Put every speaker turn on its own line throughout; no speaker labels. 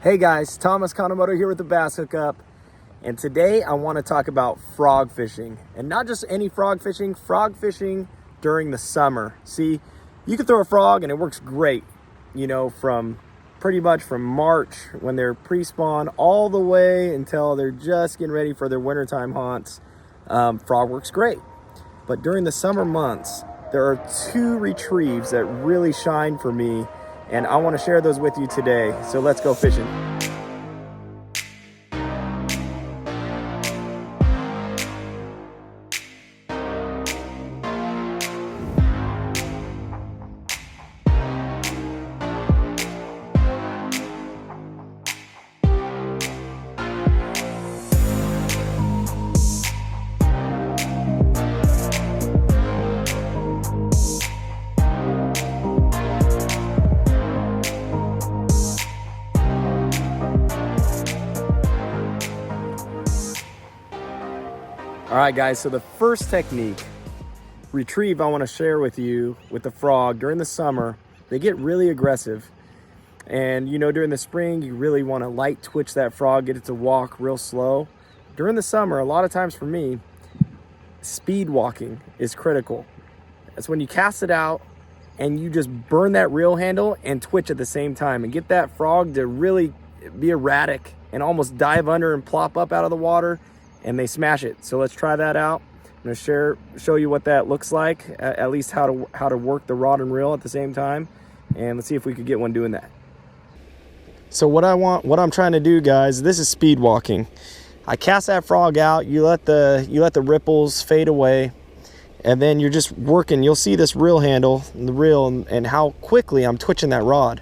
Hey guys, Thomas Kanemoto here with the Bass Hookup, and today I want to talk about frog fishing, and not just any frog fishing during the summer. See, you can throw a frog and it works great, you know, from pretty much from March when they're pre-spawn all the way until they're just getting ready for their wintertime haunts. Frog works great, but during the summer months, there are two retrieves that really shine for me, and I want to share those with you today. So let's go fishing. All right, guys, so the first technique, retrieve, I want to share with you with the frog during the summer. They get really aggressive. And, you know, during the spring, you really want to light twitch that frog, get it to walk real slow. During the summer, a lot of times for me, speed walking is critical. That's when you cast it out and you just burn that reel handle and twitch at the same time and get that frog to really be erratic and almost dive under and plop up out of the water, and they smash it. So let's try that out. I'm gonna show you what that looks like, at least how to work the rod and reel at the same time, and let's see if we could get one doing that. So what I'm trying to do, guys, this is speed walking. I cast that frog out, you let the ripples fade away, and then you're just working. You'll see this reel handle, the reel, and how quickly I'm twitching that rod.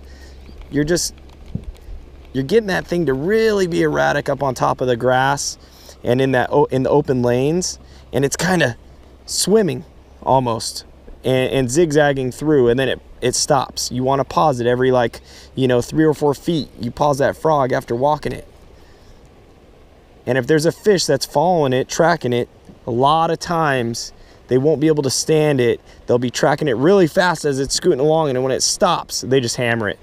You're getting that thing to really be erratic up on top of the grass and in the open lanes, and it's kind of swimming almost and zigzagging through, and then it stops. You want to pause it every 3 or 4 feet. You pause that frog after walking it. And if there's a fish that's following it, tracking it, a lot of times they won't be able to stand it. They'll be tracking it really fast as it's scooting along, and when it stops, they just hammer it.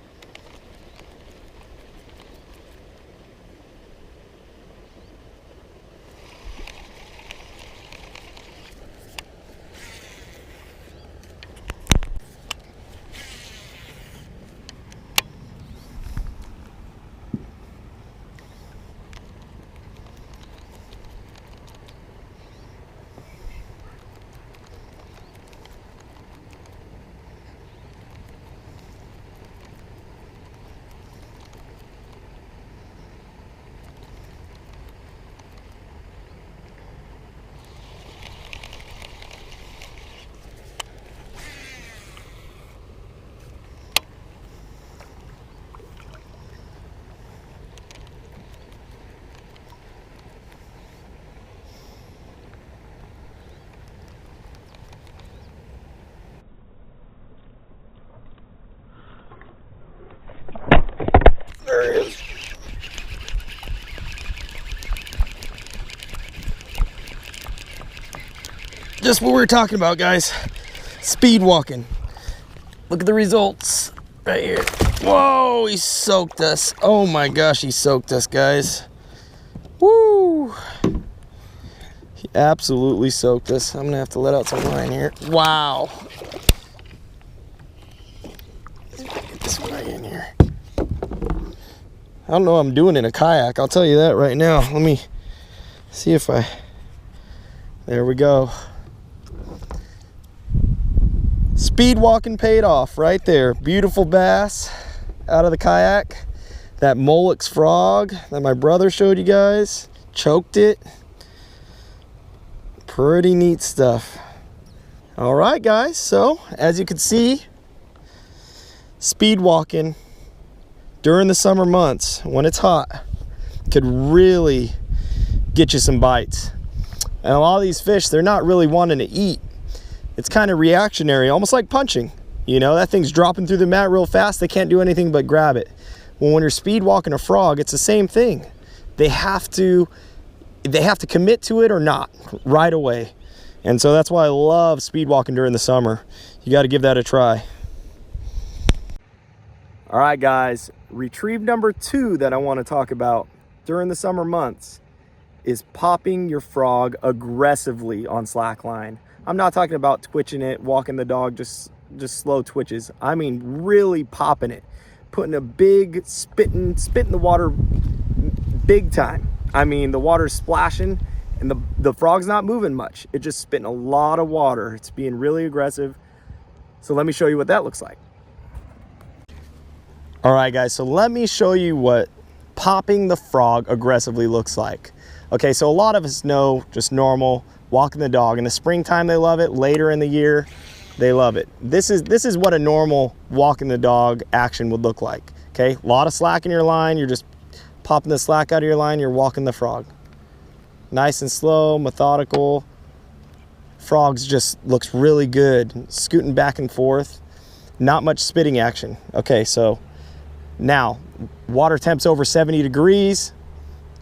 There it is. Just what we were talking about, guys. Speed walking. Look at the results right here. Whoa, he soaked us. Oh my gosh, he soaked us, guys. Woo! He absolutely soaked us. I'm gonna have to let out some line here. Wow. Get this one right in here. I don't know what I'm doing in a kayak, I'll tell you that right now. Let me see if there we go. Speed walking paid off right there. Beautiful bass out of the kayak. That Molex frog that my brother showed you guys, choked it. Pretty neat stuff. All right, guys, so as you can see, speed walking during the summer months when it's hot could really get you some bites. And a lot of these fish, they're not really wanting to eat. It's kind of reactionary, almost like punching. You know, that thing's dropping through the mat real fast. They can't do anything but grab it. Well, when you're speed walking a frog, it's the same thing. They have to commit to it or not right away. And so that's why I love speed walking during the summer. You got to give that a try. All right, guys, Retrieve number 2 that I want to talk about during the summer months is popping your frog aggressively on slack line. I'm not talking about twitching it, walking the dog, just slow twitches. I mean really popping it, putting a big spitting the water big time. I mean the water's splashing and the frog's not moving much. It's just spitting a lot of water. It's being really aggressive. So let me show you what that looks like. All right, guys, so let me show you what popping the frog aggressively looks like. Okay, so a lot of us know just normal walking the dog. In the springtime, they love it. Later in the year, they love it. This is what a normal walking the dog action would look like. Okay, a lot of slack in your line. You're just popping the slack out of your line. You're walking the frog. Nice and slow, methodical. Frogs just looks really good. Scooting back and forth. Not much spitting action. Okay, so now, water temp's over 70 degrees,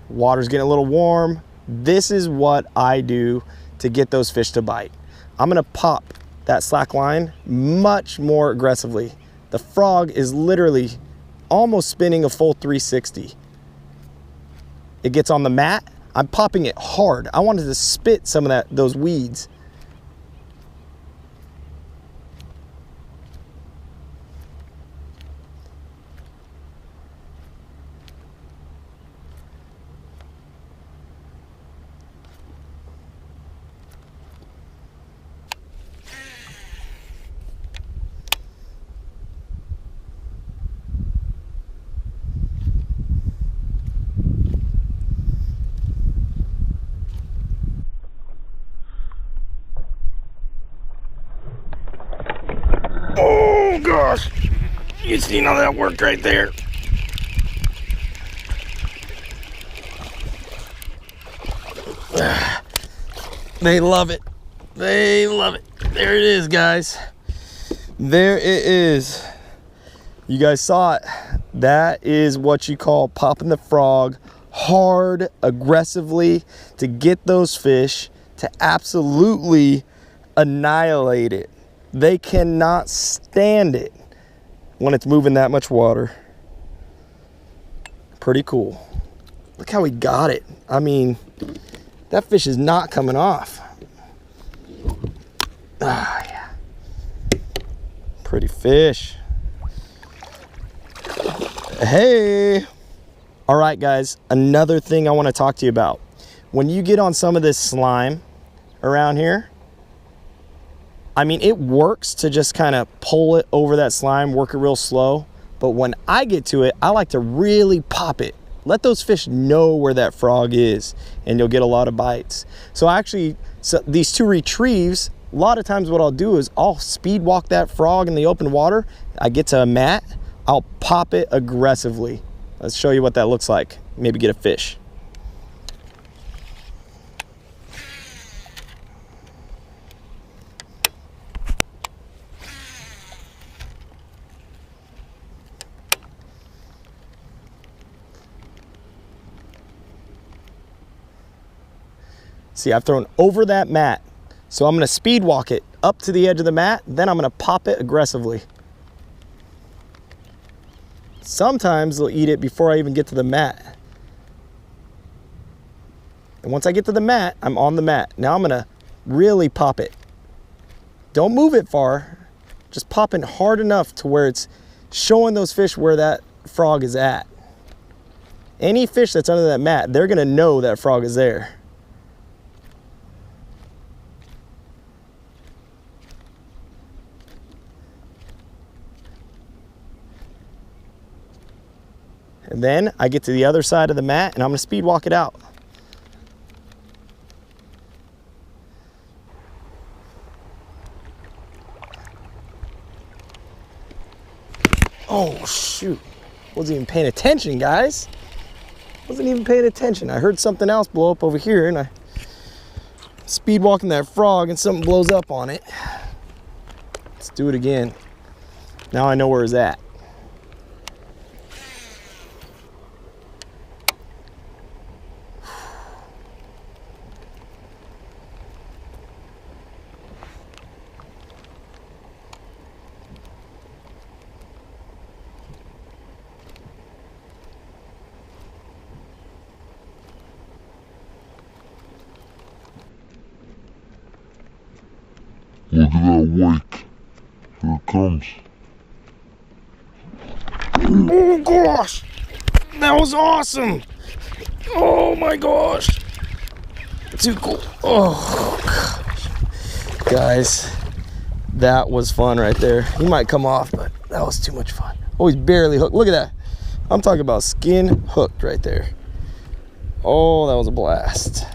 water's getting a little warm. This is what I do to get those fish to bite. I'm gonna pop that slack line much more aggressively. The frog is literally almost spinning a full 360. It gets on the mat, I'm popping it hard. I wanted to spit some of those weeds. Oh gosh, you seen how that worked right there? They love it. They love it. There it is, guys. There it is. You guys saw it. That is what you call popping the frog hard, aggressively, to get those fish to absolutely annihilate it. They cannot stand it when it's moving that much water. Pretty cool. Look how he got it. I mean, that fish is not coming off. Ah, yeah. Pretty fish. Hey. All right, guys, another thing I want to talk to you about. When you get on some of this slime around here, I mean, it works to just kind of pull it over that slime, work it real slow. But when I get to it, I like to really pop it. Let those fish know where that frog is, and you'll get a lot of bites. So these 2 retrieves, a lot of times what I'll do is I'll speed walk that frog in the open water. I get to a mat, I'll pop it aggressively. Let's show you what that looks like. Maybe get a fish. See, I've thrown over that mat. So I'm gonna speed walk it up to the edge of the mat, then I'm gonna pop it aggressively. Sometimes they'll eat it before I even get to the mat. And once I get to the mat, I'm on the mat. Now I'm gonna really pop it. Don't move it far, just pop it hard enough to where it's showing those fish where that frog is at. Any fish that's under that mat, they're gonna know that frog is there. And then I get to the other side of the mat and I'm gonna speed walk it out. Oh shoot, wasn't even paying attention, guys. Wasn't even paying attention. I heard something else blow up over here and I speed walking that frog and something blows up on it. Let's do it again. Now I know where it's at.
Look at that wake. Here it comes.
Oh gosh, that was awesome. Oh my gosh, too cool. Oh gosh, guys, that was fun right there. He might come off, but that was too much fun. Oh, he's barely hooked. Look at that. I'm talking about skin hooked right there. Oh, that was a blast.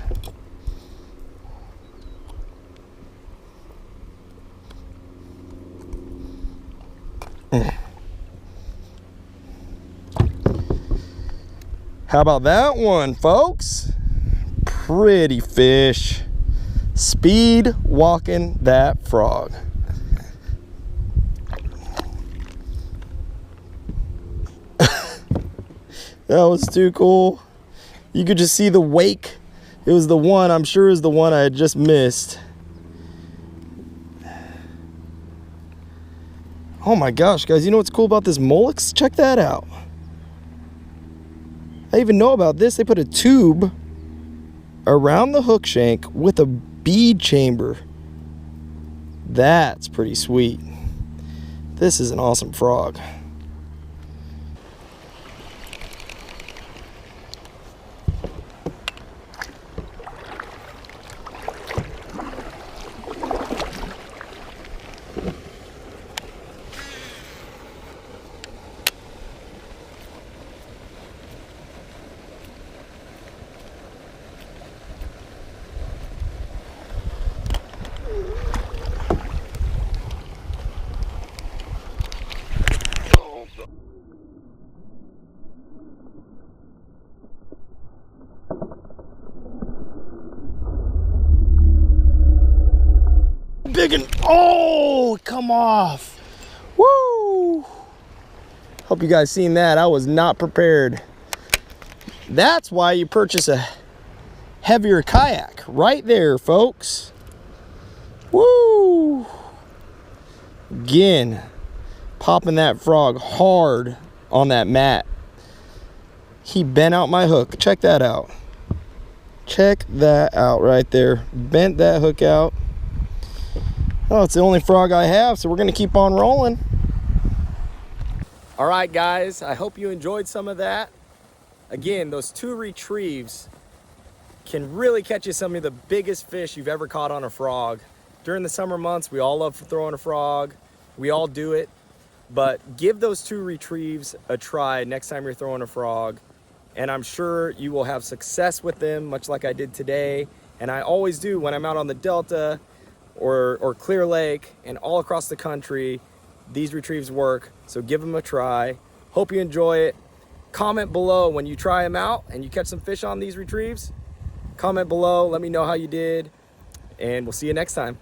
How about that one, folks? Pretty fish. Speed walking that frog. That was too cool. You could just see the wake. It was the one, I'm sure it was the one I had just missed. Oh my gosh, guys, you know what's cool about this Molex? Check that out. I even know about this. They put a tube around the hook shank with a bead chamber. That's pretty sweet. This is an awesome frog. Big and oh, come off. Woo! Hope you guys seen that. I was not prepared. That's why you purchase a heavier kayak right there, folks. Woo! Again, popping that frog hard on that mat. He bent out my hook. Check that out. Check that out right there. Bent that hook out. Oh, it's the only frog I have, so we're gonna keep on rolling. All right, guys, I hope you enjoyed some of that. Again, those 2 retrieves can really catch you some of the biggest fish you've ever caught on a frog. During the summer months, we all love throwing a frog. We all do it, but give those 2 retrieves a try next time you're throwing a frog, and I'm sure you will have success with them, much like I did today. And I always do when I'm out on the Delta or Clear Lake and all across the country. These retrieves work, so give them a try. Hope you enjoy it. Comment below when you try them out and you catch some fish on these retrieves. Comment below, let me know how you did, and we'll see you next time.